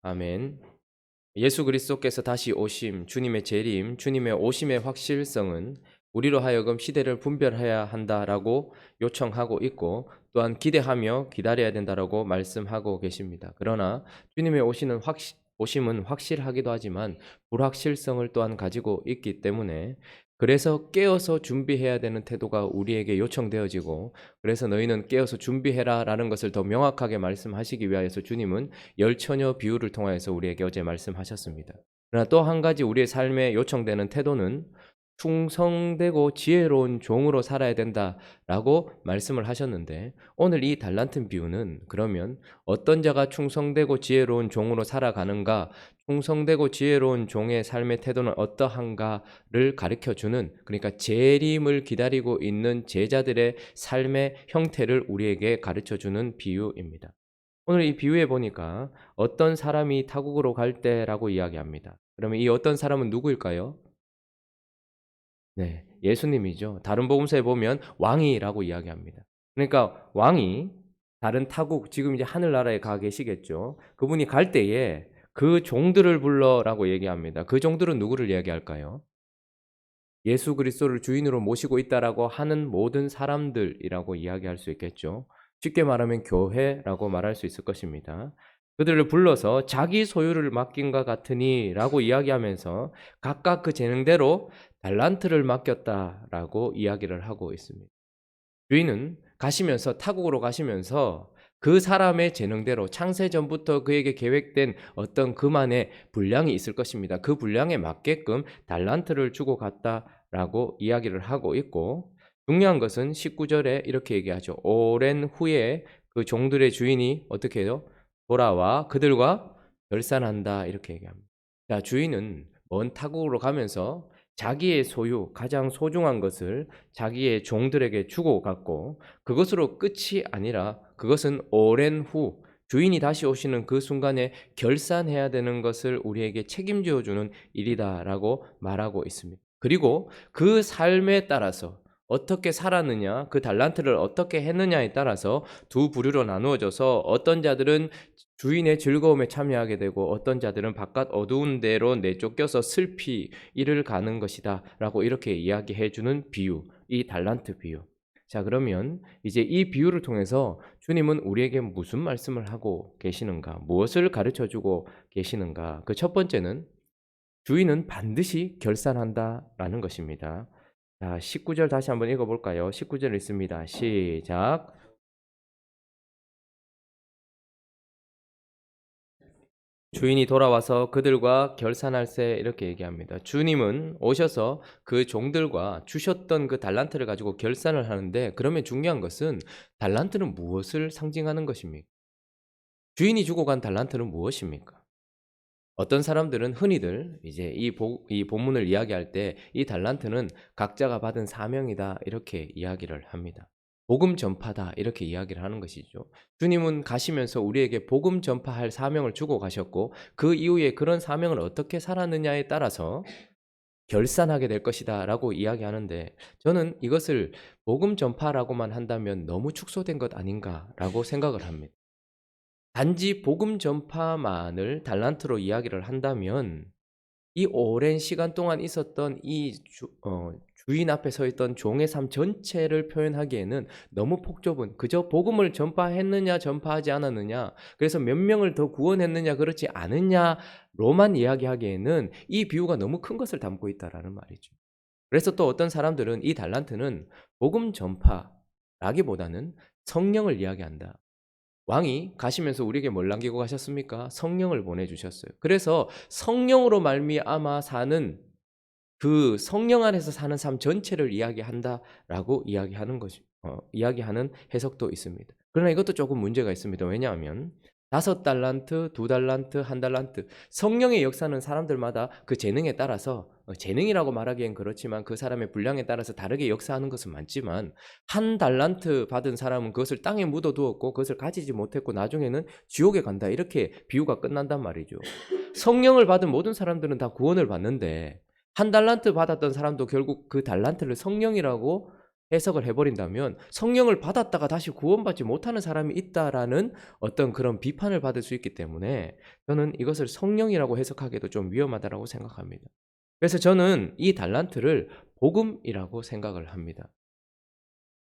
아멘. 예수 그리스도께서 다시 오심, 주님의 재림, 주님의 오심의 확실성은 우리로 하여금 시대를 분별해야 한다라고 요청하고 있고 또한 기대하며 기다려야 된다라고 말씀하고 계십니다. 그러나 주님의 오심은 확실하기도 하지만 불확실성을 또한 가지고 있기 때문에 그래서 깨어서 준비해야 되는 태도가 우리에게 요청되어지고 그래서 너희는 깨어서 준비해라라는 것을 더 명확하게 말씀하시기 위하여서 주님은 열처녀 비유를 통하여서 우리에게 어제 말씀하셨습니다. 그러나 또 한 가지 우리의 삶에 요청되는 태도는 충성되고 지혜로운 종으로 살아야 된다라고 말씀을 하셨는데 오늘 이 달란트 비유는 그러면 어떤 자가 충성되고 지혜로운 종으로 살아가는가, 충성되고 지혜로운 종의 삶의 태도는 어떠한가를 가르쳐주는, 그러니까 재림을 기다리고 있는 제자들의 삶의 형태를 우리에게 가르쳐주는 비유입니다. 오늘 이 비유에 보니까 어떤 사람이 타국으로 갈 때라고 이야기합니다. 그러면 이 어떤 사람은 누구일까요? 네, 예수님이죠. 다른 복음서에 보면 왕이라고 이야기합니다. 그러니까 왕이 다른 타국, 지금 이제 하늘나라에 가 계시겠죠. 그분이 갈 때에 그 종들을 불러라고 얘기합니다. 그 종들은 누구를 이야기할까요? 예수 그리스도를 주인으로 모시고 있다라고 하는 모든 사람들이라고 이야기할 수 있겠죠. 쉽게 말하면 교회라고 말할 수 있을 것입니다. 그들을 불러서 자기 소유를 맡긴과 같으니라고 이야기하면서 각각 그 재능대로 달란트를 맡겼다라고 이야기를 하고 있습니다. 주인은 가시면서 타국으로 가시면서 그 사람의 재능대로 창세 전부터 그에게 계획된 어떤 그만의 분량이 있을 것입니다. 그 분량에 맞게끔 달란트를 주고 갔다라고 이야기를 하고 있고 중요한 것은 19절에 이렇게 얘기하죠. 오랜 후에 그 종들의 주인이 어떻게 해요? 돌아와 그들과 결산한다 이렇게 얘기합니다. 자, 주인은 먼 타국으로 가면서 자기의 소유, 가장 소중한 것을 자기의 종들에게 주고 갔고 그것으로 끝이 아니라 그것은 오랜 후 주인이 다시 오시는 그 순간에 결산해야 되는 것을 우리에게 책임져 주는 일이다라고 말하고 있습니다. 그리고 그 삶에 따라서 어떻게 살았느냐, 그 달란트를 어떻게 했느냐에 따라서 두 부류로 나누어져서 어떤 자들은 주인의 즐거움에 참여하게 되고 어떤 자들은 바깥 어두운 데로 내쫓겨서 슬피 이를 가는 것이다 라고 이렇게 이야기해 주는 비유, 이 달란트 비유. 자, 그러면 이제 이 비유를 통해서 주님은 우리에게 무슨 말씀을 하고 계시는가, 무엇을 가르쳐 주고 계시는가. 그 첫 번째는 주인은 반드시 결산한다라는 것입니다. 자, 19절 다시 한번 읽어볼까요? 19절 읽습니다. 시작. 주인이 돌아와서 그들과 결산할세 이렇게 얘기합니다. 주님은 오셔서 그 종들과 주셨던 그 달란트를 가지고 결산을 하는데 그러면 중요한 것은 달란트는 무엇을 상징하는 것입니까? 주인이 주고 간 달란트는 무엇입니까? 어떤 사람들은 흔히들 이제 이 본문을 이야기할 때 이 달란트는 각자가 받은 사명이다 이렇게 이야기를 합니다. 복음 전파다 이렇게 이야기를 하는 것이죠. 주님은 가시면서 우리에게 복음 전파할 사명을 주고 가셨고 그 이후에 그런 사명을 어떻게 살았느냐에 따라서 결산하게 될 것이다라고 이야기하는데 저는 이것을 복음 전파라고만 한다면 너무 축소된 것 아닌가라고 생각을 합니다. 단지 복음 전파만을 달란트로 이야기를 한다면 이 오랜 시간 동안 있었던 주인 앞에 서 있던 종의 삶 전체를 표현하기에는 너무 폭좁은, 그저 복음을 전파했느냐 전파하지 않았느냐, 그래서 몇 명을 더 구원했느냐 그렇지 않느냐로만 이야기하기에는 이 비유가 너무 큰 것을 담고 있다라는 말이죠. 그래서 또 어떤 사람들은 이 달란트는 복음 전파라기보다는 성령을 이야기한다. 왕이 가시면서 우리에게 뭘 남기고 가셨습니까? 성령을 보내주셨어요. 그래서 성령으로 말미암아 사는 그 성령 안에서 사는 삶 전체를 이야기한다라고 이야기하는 해석도 있습니다. 그러나 이것도 조금 문제가 있습니다. 왜냐하면 5달란트, 2달란트, 1달란트 성령의 역사는 사람들마다 그 재능에 따라서 재능이라고 말하기엔 그렇지만 그 사람의 분량에 따라서 다르게 역사하는 것은 많지만 1달란트 받은 사람은 그것을 땅에 묻어두었고 그것을 가지지 못했고 나중에는 지옥에 간다 이렇게 비유가 끝난단 말이죠. 성령을 받은 모든 사람들은 다 구원을 받는데 1달란트 받았던 사람도 결국 그 달란트를 성령이라고 해석을 해버린다면 성령을 받았다가 다시 구원받지 못하는 사람이 있다라는 어떤 그런 비판을 받을 수 있기 때문에 저는 이것을 성령이라고 해석하기도 좀 위험하다라고 생각합니다. 그래서 저는 이 달란트를 복음이라고 생각을 합니다.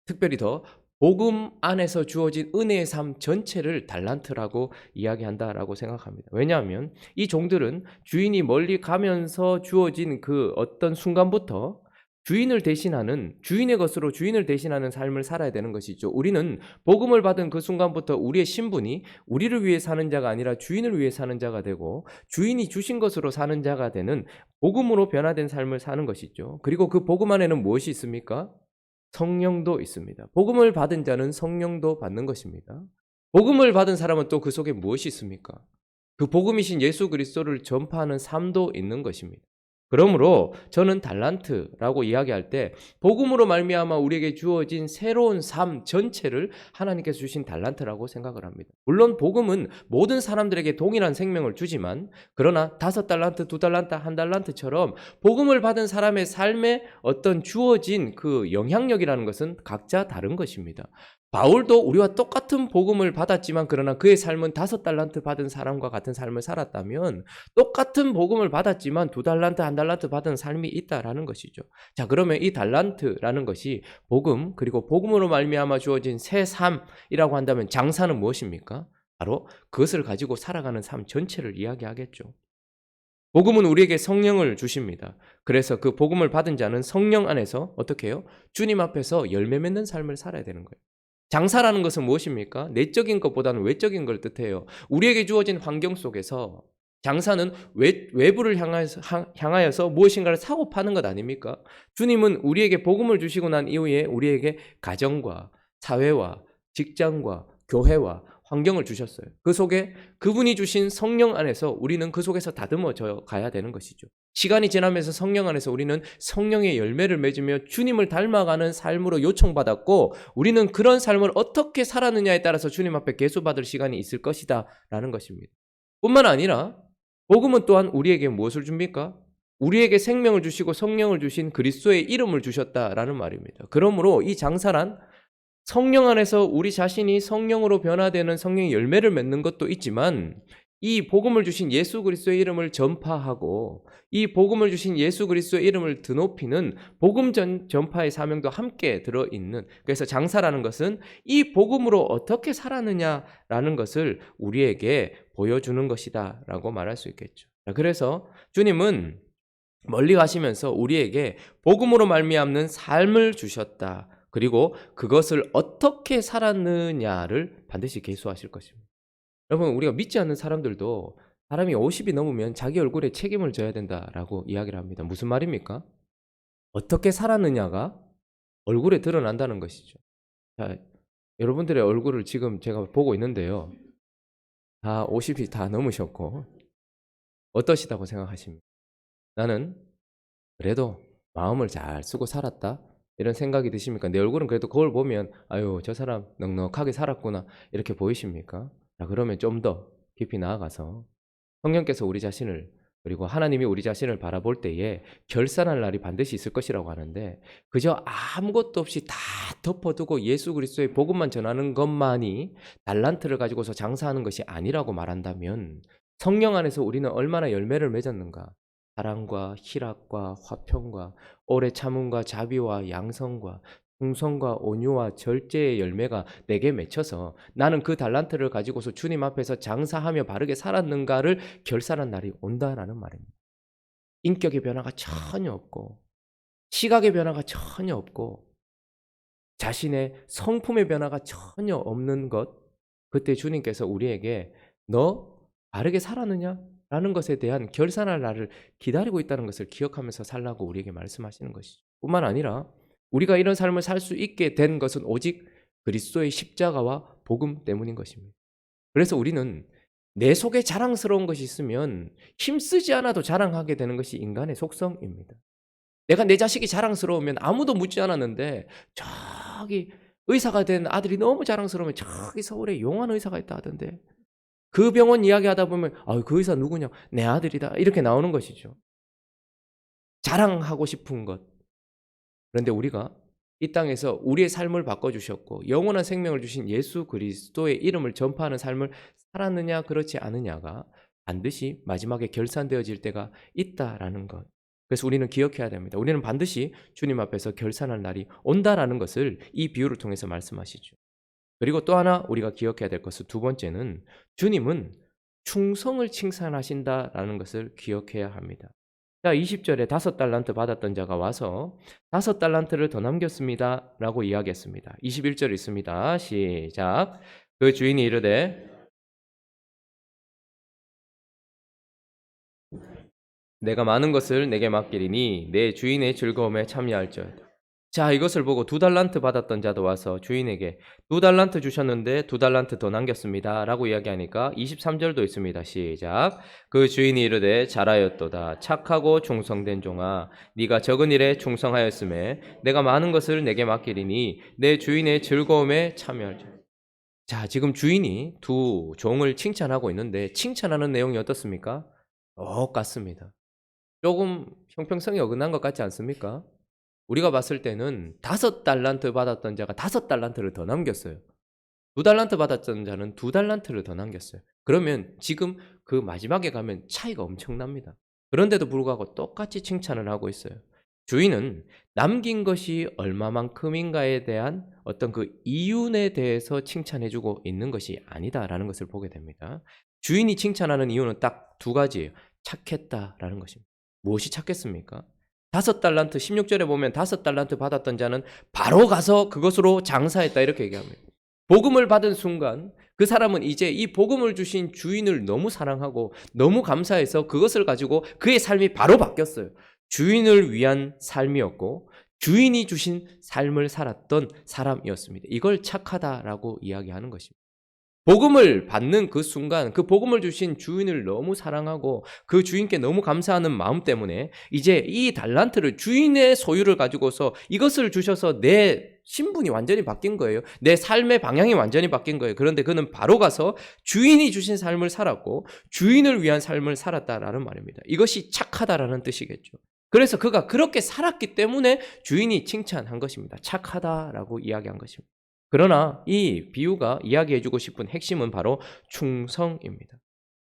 특별히 더 복음 안에서 주어진 은혜의 삶 전체를 달란트라고 이야기한다라고 생각합니다. 왜냐하면 이 종들은 주인이 멀리 가면서 주어진 그 어떤 순간부터 주인의 것으로 주인을 대신하는 삶을 살아야 되는 것이죠. 우리는 복음을 받은 그 순간부터 우리의 신분이 우리를 위해 사는 자가 아니라 주인을 위해 사는 자가 되고 주인이 주신 것으로 사는 자가 되는 복음으로 변화된 삶을 사는 것이죠. 그리고 그 복음 안에는 무엇이 있습니까? 성령도 있습니다. 복음을 받은 자는 성령도 받는 것입니다. 복음을 받은 사람은 또 그 속에 무엇이 있습니까? 그 복음이신 예수 그리스도를 전파하는 삶도 있는 것입니다. 그러므로 저는 달란트라고 이야기할 때 복음으로 말미암아 우리에게 주어진 새로운 삶 전체를 하나님께서 주신 달란트라고 생각을 합니다. 물론 복음은 모든 사람들에게 동일한 생명을 주지만 그러나 5달란트, 2달란트, 1달란트처럼 복음을 받은 사람의 삶에 어떤 주어진 그 영향력이라는 것은 각자 다른 것입니다. 바울도 우리와 똑같은 복음을 받았지만 그러나 그의 삶은 5달란트 받은 사람과 같은 삶을 살았다면 똑같은 복음을 받았지만 2달란트, 1달란트 받은 삶이 있다라는 것이죠. 자, 그러면 이 달란트라는 것이 복음 그리고 복음으로 말미암아 주어진 새 삶이라고 한다면 장사는 무엇입니까? 바로 그것을 가지고 살아가는 삶 전체를 이야기하겠죠. 복음은 우리에게 성령을 주십니다. 그래서 그 복음을 받은 자는 성령 안에서 어떻게 해요? 주님 앞에서 열매 맺는 삶을 살아야 되는 거예요. 장사라는 것은 무엇입니까? 내적인 것보다는 외적인 걸 뜻해요. 우리에게 주어진 환경 속에서 장사는 외부를 향하여서 무엇인가를 사고 파는 것 아닙니까? 주님은 우리에게 복음을 주시고 난 이후에 우리에게 가정과 사회와 직장과 교회와 환경을 주셨어요. 그 속에 그분이 주신 성령 안에서 우리는 그 속에서 다듬어져 가야 되는 것이죠. 시간이 지나면서 성령 안에서 우리는 성령의 열매를 맺으며 주님을 닮아가는 삶으로 요청받았고 우리는 그런 삶을 어떻게 살았느냐에 따라서 주님 앞에 계수받을 시간이 있을 것이다 라는 것입니다. 뿐만 아니라 복음은 또한 우리에게 무엇을 줍니까? 우리에게 생명을 주시고 성령을 주신 그리스도의 이름을 주셨다라는 말입니다. 그러므로 이 장사란 성령 안에서 우리 자신이 성령으로 변화되는 성령의 열매를 맺는 것도 있지만 이 복음을 주신 예수 그리스도의 이름을 전파하고 이 복음을 주신 예수 그리스도의 이름을 드높이는 복음 전파의 사명도 함께 들어있는, 그래서 장사라는 것은 이 복음으로 어떻게 살았느냐라는 것을 우리에게 보여주는 것이다 라고 말할 수 있겠죠. 그래서 주님은 멀리 가시면서 우리에게 복음으로 말미암는 삶을 주셨다. 그리고 그것을 어떻게 살았느냐를 반드시 계수하실 것입니다. 여러분, 우리가 믿지 않는 사람들도 사람이 50이 넘으면 자기 얼굴에 책임을 져야 된다라고 이야기를 합니다. 무슨 말입니까? 어떻게 살았느냐가 얼굴에 드러난다는 것이죠. 자, 여러분들의 얼굴을 지금 제가 보고 있는데요. 다 50이 다 넘으셨고 어떠시다고 생각하십니까? 나는 그래도 마음을 잘 쓰고 살았다 이런 생각이 드십니까? 내 얼굴은 그래도 거울 보면 아유 저 사람 넉넉하게 살았구나 이렇게 보이십니까? 자, 그러면 좀 더 깊이 나아가서 성령께서 우리 자신을 그리고 하나님이 우리 자신을 바라볼 때에 결산할 날이 반드시 있을 것이라고 하는데 그저 아무것도 없이 다 덮어두고 예수 그리스도의 복음만 전하는 것만이 달란트를 가지고서 장사하는 것이 아니라고 말한다면 성령 안에서 우리는 얼마나 열매를 맺었는가? 사랑과 희락과 화평과 오래 참음과 자비와 양성과 충성과 온유와 절제의 열매가 내게 맺혀서 나는 그 달란트를 가지고서 주님 앞에서 장사하며 바르게 살았는가를 결산한 날이 온다라는 말입니다. 인격의 변화가 전혀 없고 시각의 변화가 전혀 없고 자신의 성품의 변화가 전혀 없는 것, 그때 주님께서 우리에게 너 바르게 살았느냐? 라는 것에 대한 결산할 날을 기다리고 있다는 것을 기억하면서 살라고 우리에게 말씀하시는 것이죠. 뿐만 아니라 우리가 이런 삶을 살 수 있게 된 것은 오직 그리스도의 십자가와 복음 때문인 것입니다. 그래서 우리는 내 속에 자랑스러운 것이 있으면 힘쓰지 않아도 자랑하게 되는 것이 인간의 속성입니다. 내가 내 자식이 자랑스러우면 아무도 묻지 않았는데 저기 의사가 된 아들이 너무 자랑스러우면 저기 서울에 용한 의사가 있다 하던데 그 병원 이야기하다 보면 그 의사 누구냐? 내 아들이다. 이렇게 나오는 것이죠. 자랑하고 싶은 것. 그런데 우리가 이 땅에서 우리의 삶을 바꿔주셨고 영원한 생명을 주신 예수 그리스도의 이름을 전파하는 삶을 살았느냐 그렇지 않느냐가 반드시 마지막에 결산되어질 때가 있다라는 것. 그래서 우리는 기억해야 됩니다. 우리는 반드시 주님 앞에서 결산할 날이 온다라는 것을 이 비유를 통해서 말씀하시죠. 그리고 또 하나 우리가 기억해야 될 것은 두 번째는 주님은 충성을 칭찬하신다라는 것을 기억해야 합니다. 자, 20절에 5달란트 받았던 자가 와서 5달란트를 더 남겼습니다 라고 이야기했습니다. 21절 있습니다. 시작. 그 주인이 이르되 내가 많은 것을 내게 맡기리니 내 주인의 즐거움에 참여할지어다. 자, 이것을 보고 2달란트 받았던 자도 와서 주인에게 2달란트 주셨는데 2달란트 더 남겼습니다 라고 이야기하니까 23절도 있습니다. 시작. 그 주인이 이르되 잘하였도다. 착하고 충성된 종아, 네가 적은 일에 충성하였음에 내가 많은 것을 내게 맡기리니 내 주인의 즐거움에 참여할지어다. 자, 지금 주인이 두 종을 칭찬하고 있는데 칭찬하는 내용이 어떻습니까? 똑같습니다. 조금 형평성이 어긋난 것 같지 않습니까? 우리가 봤을 때는 5달란트 받았던 자가 5달란트를 더 남겼어요. 2달란트 받았던 자는 2달란트를 더 남겼어요. 그러면 지금 그 마지막에 가면 차이가 엄청납니다. 그런데도 불구하고 똑같이 칭찬을 하고 있어요. 주인은 남긴 것이 얼마만큼인가에 대한 어떤 그 이윤에 대해서 칭찬해주고 있는 것이 아니다라는 것을 보게 됩니다. 주인이 칭찬하는 이유는 딱 두 가지예요. 착했다라는 것입니다. 무엇이 착했습니까? 5달란트, 16절에 보면 5달란트 받았던 자는 바로 가서 그것으로 장사했다 이렇게 얘기합니다. 복음을 받은 순간 그 사람은 이제 이 복음을 주신 주인을 너무 사랑하고 너무 감사해서 그것을 가지고 그의 삶이 바로 바뀌었어요. 주인을 위한 삶이었고 주인이 주신 삶을 살았던 사람이었습니다. 이걸 착하다라고 이야기하는 것입니다. 복음을 받는 그 순간 그 복음을 주신 주인을 너무 사랑하고 그 주인께 너무 감사하는 마음 때문에 이제 이 달란트를 주인의 소유를 가지고서 이것을 주셔서 내 신분이 완전히 바뀐 거예요. 내 삶의 방향이 완전히 바뀐 거예요. 그런데 그는 바로 가서 주인이 주신 삶을 살았고 주인을 위한 삶을 살았다라는 말입니다. 이것이 착하다라는 뜻이겠죠. 그래서 그가 그렇게 살았기 때문에 주인이 칭찬한 것입니다. 착하다라고 이야기한 것입니다. 그러나 이 비유가 이야기해주고 싶은 핵심은 바로 충성입니다.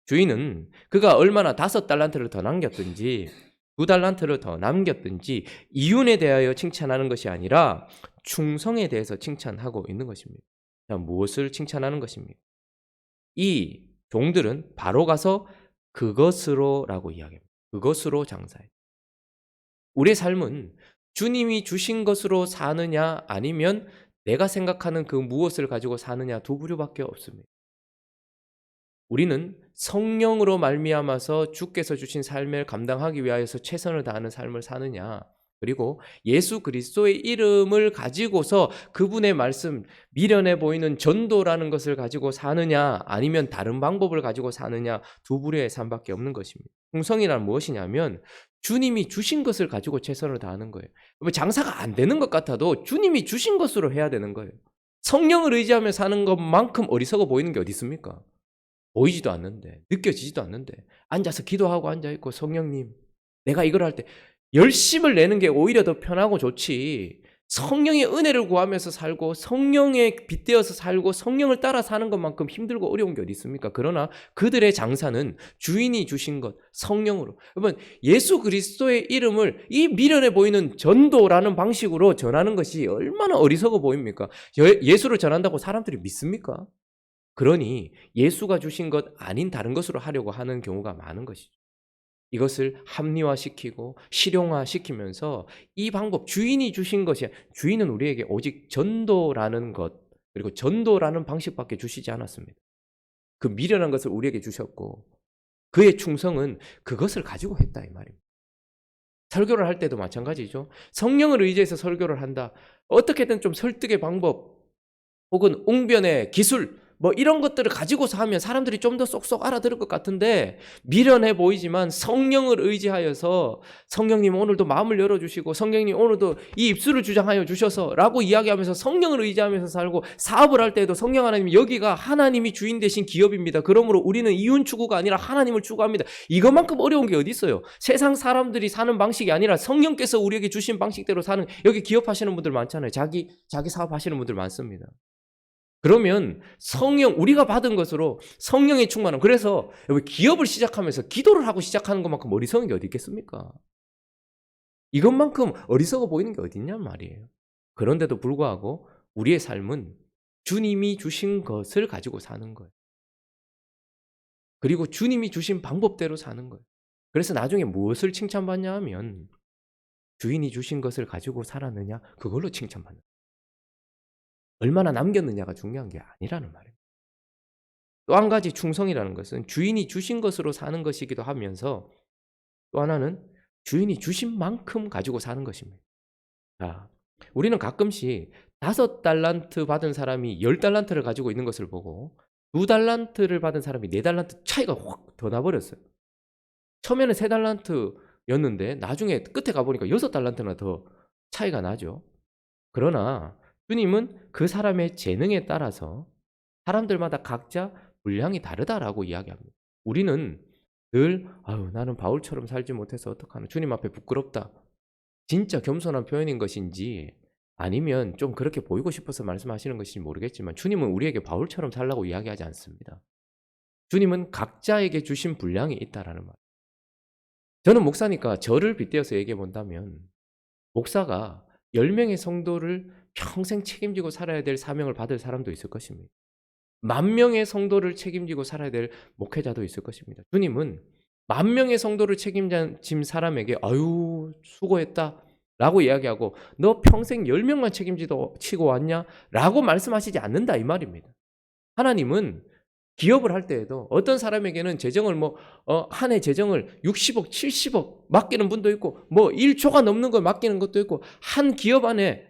주인은 그가 얼마나 5달란트를 더 남겼든지 2달란트를 더 남겼든지 이윤에 대하여 칭찬하는 것이 아니라 충성에 대해서 칭찬하고 있는 것입니다. 자, 무엇을 칭찬하는 것입니까? 이 종들은 바로 가서 그것으로라고 이야기합니다. 그것으로 장사해. 우리의 삶은 주님이 주신 것으로 사느냐 아니면 내가 생각하는 그 무엇을 가지고 사느냐 두 부류밖에 없습니다. 우리는 성령으로 말미암아서 주께서 주신 삶을 감당하기 위하여서 최선을 다하는 삶을 사느냐, 그리고 예수 그리스도의 이름을 가지고서 그분의 말씀, 미련해 보이는 전도라는 것을 가지고 사느냐 아니면 다른 방법을 가지고 사느냐 두 부류의 삶밖에 없는 것입니다. 충성이란 무엇이냐면 주님이 주신 것을 가지고 최선을 다하는 거예요. 장사가 안 되는 것 같아도 주님이 주신 것으로 해야 되는 거예요. 성령을 의지하며 사는 것만큼 어리석어 보이는 게 어디 있습니까? 보이지도 않는데, 느껴지지도 않는데, 앉아서 기도하고 앉아있고 성령님 내가 이걸 할 때 열심을 내는 게 오히려 더 편하고 좋지, 성령의 은혜를 구하면서 살고 성령에 빗대어서 살고 성령을 따라 사는 것만큼 힘들고 어려운 게 어디 있습니까? 그러나 그들의 장사는 주인이 주신 것, 성령으로. 여러분, 예수 그리스도의 이름을 이 미련해 보이는 전도라는 방식으로 전하는 것이 얼마나 어리석어 보입니까? 예수를 전한다고 사람들이 믿습니까? 그러니 예수가 주신 것 아닌 다른 것으로 하려고 하는 경우가 많은 것이죠. 이것을 합리화시키고 실용화시키면서 이 방법, 주인이 주신 것이, 주인은 우리에게 오직 전도라는 것, 그리고 전도라는 방식밖에 주시지 않았습니다. 그 미련한 것을 우리에게 주셨고 그의 충성은 그것을 가지고 했다 이 말입니다. 설교를 할 때도 마찬가지죠. 성령을 의지해서 설교를 한다. 어떻게든 좀 설득의 방법 혹은 웅변의 기술, 뭐 이런 것들을 가지고서 하면 사람들이 좀 더 쏙쏙 알아들을 것 같은데 미련해 보이지만 성령을 의지하여서 성령님 오늘도 마음을 열어주시고 성령님 오늘도 이 입술을 주장하여 주셔서 라고 이야기하면서 성령을 의지하면서 살고 사업을 할 때에도 성령 하나님 여기가 하나님이 주인 되신 기업입니다. 그러므로 우리는 이윤 추구가 아니라 하나님을 추구합니다. 이것만큼 어려운 게 어디 있어요? 세상 사람들이 사는 방식이 아니라 성령께서 우리에게 주신 방식대로 사는 여기 기업하시는 분들 많잖아요. 자기 사업하시는 분들 많습니다. 그러면 우리가 받은 것으로 성령의 충만함. 그래서 여기 기업을 시작하면서 기도를 하고 시작하는 것만큼 어리석은 게 어디 있겠습니까? 이것만큼 어리석어 보이는 게 어디 있냔 말이에요. 그런데도 불구하고 우리의 삶은 주님이 주신 것을 가지고 사는 거예요. 그리고 주님이 주신 방법대로 사는 거예요. 그래서 나중에 무엇을 칭찬받냐 하면 주인이 주신 것을 가지고 살았느냐 그걸로 칭찬받는 거예요. 얼마나 남겼느냐가 중요한 게 아니라는 말이에요. 또 한 가지 충성이라는 것은 주인이 주신 것으로 사는 것이기도 하면서 또 하나는 주인이 주신 만큼 가지고 사는 것입니다. 자, 우리는 가끔씩 5달란트 받은 사람이 10달란트를 가지고 있는 것을 보고 2달란트를 받은 사람이 4달란트 차이가 확 더 나버렸어요. 처음에는 3달란트였는데 나중에 끝에 가보니까 6달란트나 더 차이가 나죠. 그러나 주님은 그 사람의 재능에 따라서 사람들마다 각자 분량이 다르다라고 이야기합니다. 우리는 늘 나는 바울처럼 살지 못해서 어떡하나 주님 앞에 부끄럽다. 진짜 겸손한 표현인 것인지 아니면 좀 그렇게 보이고 싶어서 말씀하시는 것인지 모르겠지만 주님은 우리에게 바울처럼 살라고 이야기하지 않습니다. 주님은 각자에게 주신 분량이 있다라는 말. 저는 목사니까 저를 빗대어서 얘기해 본다면 목사가 10명의 성도를 평생 책임지고 살아야 될 사명을 받을 사람도 있을 것입니다. 10,000명의 성도를 책임지고 살아야 될 목회자도 있을 것입니다. 주님은 10,000명의 성도를 책임진 사람에게 아유 수고했다 라고 이야기하고 너 평생 10명만 책임지고 왔냐? 라고 말씀하시지 않는다 이 말입니다. 하나님은 기업을 할 때에도 어떤 사람에게는 재정을 한 해 재정을 60억, 70억 맡기는 분도 있고 1조가 넘는 걸 맡기는 것도 있고 한 기업 안에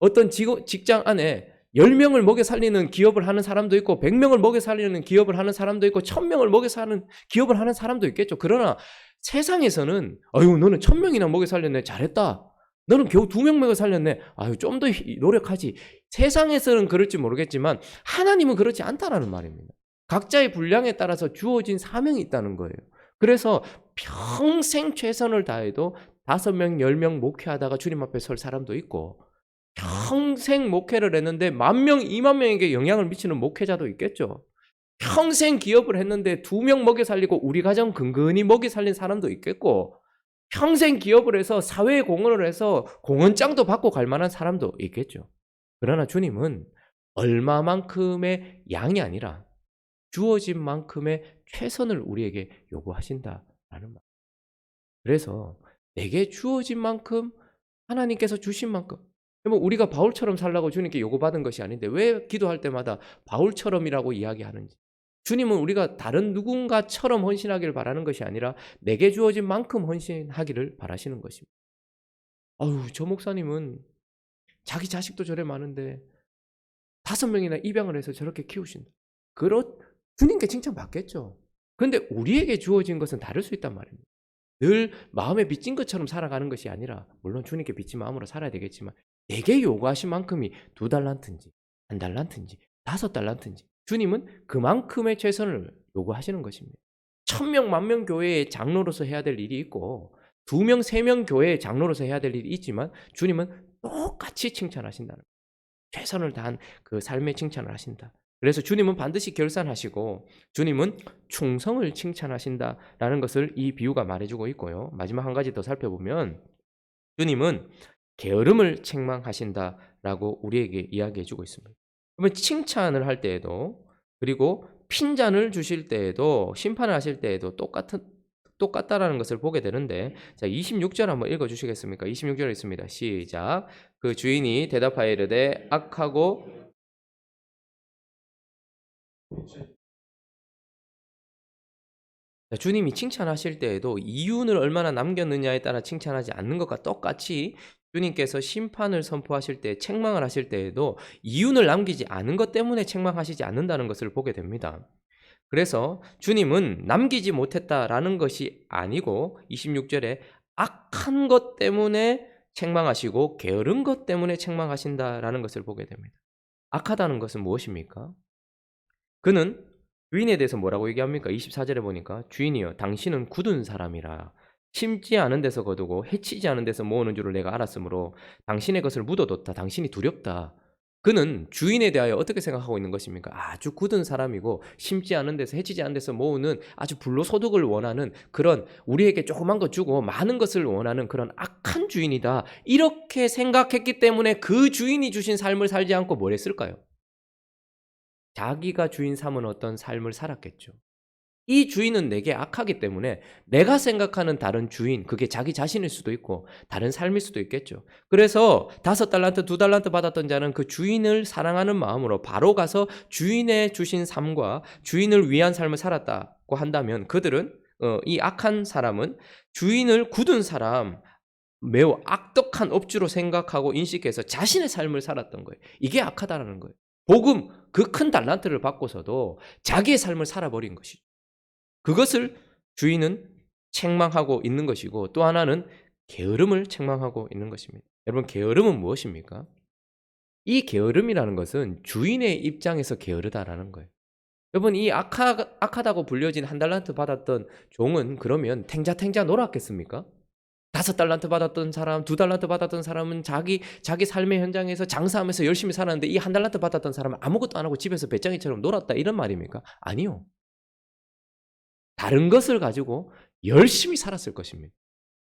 어떤 직장 안에 10명을 먹여 살리는 기업을 하는 사람도 있고 100명을 먹여 살리는 기업을 하는 사람도 있고 1000명을 먹여 사는 기업을 하는 사람도 있겠죠. 그러나 세상에서는 너는 1000명이나 먹여 살렸네 잘했다. 너는 겨우 2명 먹여 살렸네. 좀 더 노력하지. 세상에서는 그럴지 모르겠지만 하나님은 그렇지 않다라는 말입니다. 각자의 분량에 따라서 주어진 사명이 있다는 거예요. 그래서 평생 최선을 다해도 5명, 10명 목회하다가 주님 앞에 설 사람도 있고 평생 목회를 했는데 10,000명, 20,000명에게 영향을 미치는 목회자도 있겠죠. 평생 기업을 했는데 2명 먹여 살리고 우리 가정 근근히 먹여 살린 사람도 있겠고 평생 기업을 해서 사회에 공헌을 해서 공헌장도 받고 갈 만한 사람도 있겠죠. 그러나 주님은 얼마만큼의 양이 아니라 주어진 만큼의 최선을 우리에게 요구하신다라는 말. 그래서 내게 주어진 만큼 하나님께서 주신 만큼 우리가 바울처럼 살라고 주님께 요구받은 것이 아닌데 왜 기도할 때마다 바울처럼이라고 이야기하는지. 주님은 우리가 다른 누군가처럼 헌신하기를 바라는 것이 아니라 내게 주어진 만큼 헌신하기를 바라시는 것입니다. 저 목사님은 자기 자식도 저래 많은데 5명이나 입양을 해서 저렇게 키우신다. 주님께 칭찬받겠죠. 그런데 우리에게 주어진 것은 다를 수 있단 말입니다. 늘 마음에 빚진 것처럼 살아가는 것이 아니라 물론 주님께 빚진 마음으로 살아야 되겠지만 내게 요구하신 만큼이 2달란트인지 1달란트인지 5달란트인지 주님은 그만큼의 최선을 요구하시는 것입니다. 1,000명, 10,000명 교회의 장로로서 해야 될 일이 있고 2명, 3명 교회의 장로로서 해야 될 일이 있지만 주님은 똑같이 칭찬하신다는 거예요. 최선을 다한 그 삶의 칭찬을 하신다. 그래서 주님은 반드시 결산하시고 주님은 충성을 칭찬하신다라는 것을 이 비유가 말해주고 있고요. 마지막 한 가지 더 살펴보면 주님은 게으름을 책망하신다라고 우리에게 이야기해주고 있습니다. 그러면 칭찬을 할 때에도 그리고 핀잔을 주실 때에도 심판을 하실 때에도 똑같다라는 것을 보게 되는데 자 26절 한번 읽어주시겠습니까? 26절에 있습니다. 시작. 그 주인이 대답하여 이르되 악하고 주님이 칭찬하실 때에도 이윤을 얼마나 남겼느냐에 따라 칭찬하지 않는 것과 똑같이 주님께서 심판을 선포하실 때, 책망을 하실 때에도 이윤을 남기지 않은 것 때문에 책망하시지 않는다는 것을 보게 됩니다. 그래서 주님은 남기지 못했다라는 것이 아니고 26절에 악한 것 때문에 책망하시고 게으른 것 때문에 책망하신다라는 것을 보게 됩니다. 악하다는 것은 무엇입니까? 그는 주인에 대해서 뭐라고 얘기합니까? 24절에 보니까 주인이여 당신은 굳은 사람이라 심지 않은 데서 거두고 해치지 않은 데서 모으는 줄을 내가 알았으므로 당신의 것을 묻어뒀다. 당신이 두렵다. 그는 주인에 대하여 어떻게 생각하고 있는 것입니까? 아주 굳은 사람이고 심지 않은 데서 해치지 않은 데서 모으는 아주 불로소득을 원하는 그런 우리에게 조그만 거 주고 많은 것을 원하는 그런 악한 주인이다. 이렇게 생각했기 때문에 그 주인이 주신 삶을 살지 않고 뭘 했을까요? 자기가 주인 삼은 어떤 삶을 살았겠죠. 이 주인은 내게 악하기 때문에 내가 생각하는 다른 주인, 그게 자기 자신일 수도 있고 다른 삶일 수도 있겠죠. 그래서 5달란트, 2달란트 받았던 자는 그 주인을 사랑하는 마음으로 바로 가서 주인의 주신 삶과 주인을 위한 삶을 살았다고 한다면 그들은 이 악한 사람은 주인을 굳은 사람, 매우 악독한 업주로 생각하고 인식해서 자신의 삶을 살았던 거예요. 이게 악하다라는 거예요. 복음, 그 큰 달란트를 받고서도 자기의 삶을 살아버린 것이죠. 그것을 주인은 책망하고 있는 것이고 또 하나는 게으름을 책망하고 있는 것입니다. 여러분, 게으름은 무엇입니까? 이 게으름이라는 것은 주인의 입장에서 게으르다라는 거예요. 여러분, 이 악하다고 불려진 1달란트 받았던 종은 그러면 탱자탱자 놀았겠습니까? 5달란트 받았던 사람, 2달란트 받았던 사람은 자기 삶의 현장에서 장사하면서 열심히 살았는데 이 1달란트 받았던 사람은 아무것도 안 하고 집에서 배짱이처럼 놀았다 이런 말입니까? 아니요. 다른 것을 가지고 열심히 살았을 것입니다.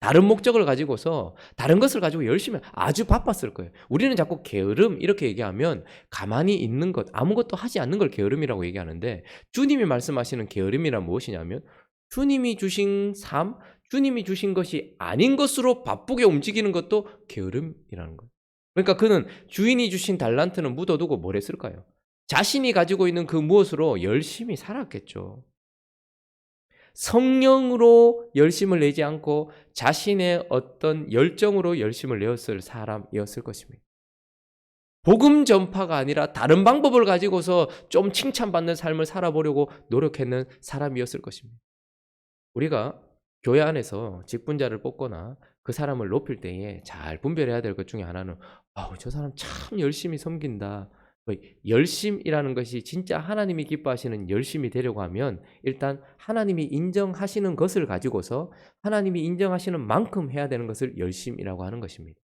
다른 목적을 가지고서 다른 것을 가지고 열심히 아주 바빴을 거예요. 우리는 자꾸 게으름 이렇게 얘기하면 가만히 있는 것, 아무것도 하지 않는 걸 게으름이라고 얘기하는데 주님이 말씀하시는 게으름이란 무엇이냐면 주님이 주신 삶, 주님이 주신 것이 아닌 것으로 바쁘게 움직이는 것도 게으름이라는 거예요. 그러니까 그는 주인이 주신 달란트는 묻어두고 뭘 했을까요? 자신이 가지고 있는 그 무엇으로 열심히 살았겠죠. 성령으로 열심을 내지 않고 자신의 어떤 열정으로 열심을 내었을 사람이었을 것입니다. 복음 전파가 아니라 다른 방법을 가지고서 좀 칭찬받는 삶을 살아보려고 노력했는 사람이었을 것입니다. 우리가 교회 안에서 직분자를 뽑거나 그 사람을 높일 때에 잘 분별해야 될 것 중에 하나는 저 사람 참 열심히 섬긴다. 열심이라는 것이 진짜 하나님이 기뻐하시는 열심이 되려고 하면 일단 하나님이 인정하시는 것을 가지고서 하나님이 인정하시는 만큼 해야 되는 것을 열심이라고 하는 것입니다.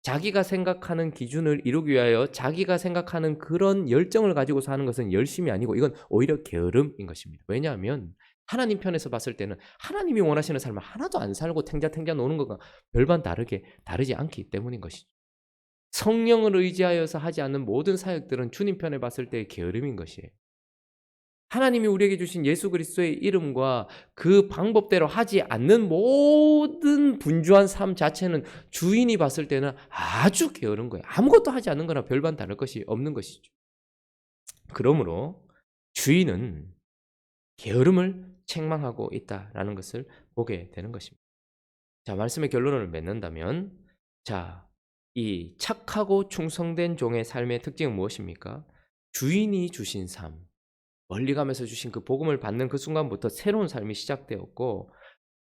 자기가 생각하는 기준을 이루기 위하여 자기가 생각하는 그런 열정을 가지고서 하는 것은 열심이 아니고 이건 오히려 게으름인 것입니다. 왜냐하면 하나님 편에서 봤을 때는 하나님이 원하시는 삶을 하나도 안 살고 탱자탱자 노는 것과 별반 다르지 않기 때문인 것이죠. 성령을 의지하여서 하지 않는 모든 사역들은 주님 편에 봤을 때의 게으름인 것이에요. 하나님이 우리에게 주신 예수 그리스도의 이름과 그 방법대로 하지 않는 모든 분주한 삶 자체는 주인이 봤을 때는 아주 게으른 거예요. 아무것도 하지 않는 거나 별반 다를 것이 없는 것이죠. 그러므로 주인은 게으름을 책망하고 있다라는 것을 보게 되는 것입니다. 자, 말씀의 결론을 맺는다면 이 착하고 충성된 종의 삶의 특징은 무엇입니까? 주인이 주신 삶, 멀리 가면서 주신 그 복음을 받는 그 순간부터 새로운 삶이 시작되었고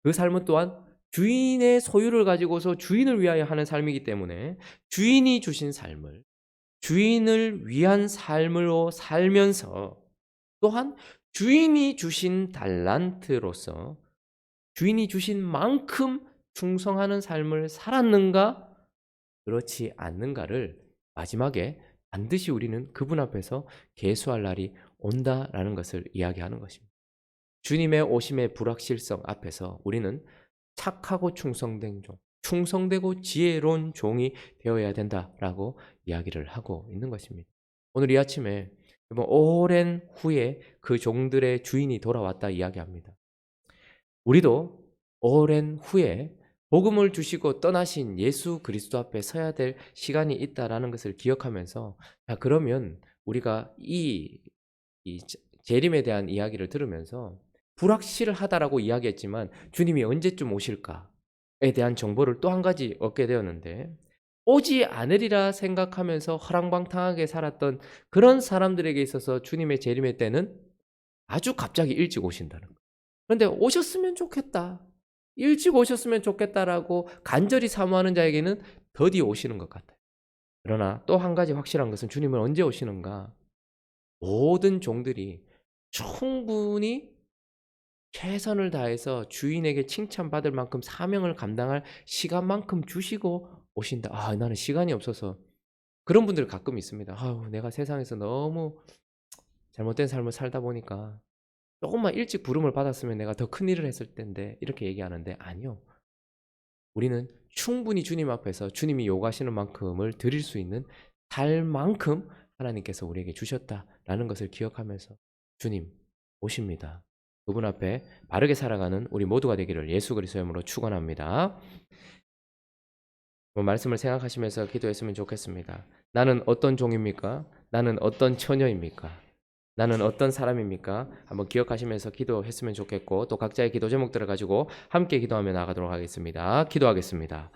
그 삶은 또한 주인의 소유를 가지고서 주인을 위하여 하는 삶이기 때문에 주인이 주신 삶을 주인을 위한 삶으로 살면서 또한 주인이 주신 달란트로서 주인이 주신 만큼 충성하는 삶을 살았는가 그렇지 않는가를 마지막에 반드시 우리는 그분 앞에서 계수할 날이 온다라는 것을 이야기하는 것입니다. 주님의 오심의 불확실성 앞에서 우리는 착하고 충성된 종, 충성되고 지혜로운 종이 되어야 된다라고 이야기를 하고 있는 것입니다. 오늘 이 아침에 오랜 후에 그 종들의 주인이 돌아왔다 이야기합니다. 우리도 오랜 후에 복음을 주시고 떠나신 예수 그리스도 앞에 서야 될 시간이 있다라는 것을 기억하면서 그러면 우리가 이 재림에 대한 이야기를 들으면서 불확실하다라고 이야기했지만 주님이 언제쯤 오실까에 대한 정보를 또 한 가지 얻게 되었는데 오지 않으리라 생각하면서 허랑방탕하게 살았던 그런 사람들에게 있어서 주님의 재림의 때는 아주 갑자기 일찍 오신다는 거예요. 그런데 오셨으면 좋겠다. 일찍 오셨으면 좋겠다라고 간절히 사모하는 자에게는 더디 오시는 것 같아요. 그러나 또 한 가지 확실한 것은 주님은 언제 오시는가? 모든 종들이 충분히 최선을 다해서 주인에게 칭찬받을 만큼 사명을 감당할 시간만큼 주시고 오신다. 아, 나는 시간이 없어서. 그런 분들 가끔 있습니다. 아우, 내가 세상에서 너무 잘못된 삶을 살다 보니까 조금만 일찍 부름을 받았으면 내가 더 큰 일을 했을 텐데 이렇게 얘기하는데 아니요. 우리는 충분히 주님 앞에서 주님이 요구하시는 만큼을 드릴 수 있는 달만큼 하나님께서 우리에게 주셨다라는 것을 기억하면서 주님 오십니다. 그분 앞에 바르게 살아가는 우리 모두가 되기를 예수 그리스도의 이름으로 축원합니다. 말씀을 생각하시면서 기도했으면 좋겠습니다. 나는 어떤 종입니까? 나는 어떤 처녀입니까? 나는 어떤 사람입니까? 한번 기억하시면서 기도했으면 좋겠고 또 각자의 기도 제목들을 가지고 함께 기도하며 나가도록 하겠습니다. 기도하겠습니다.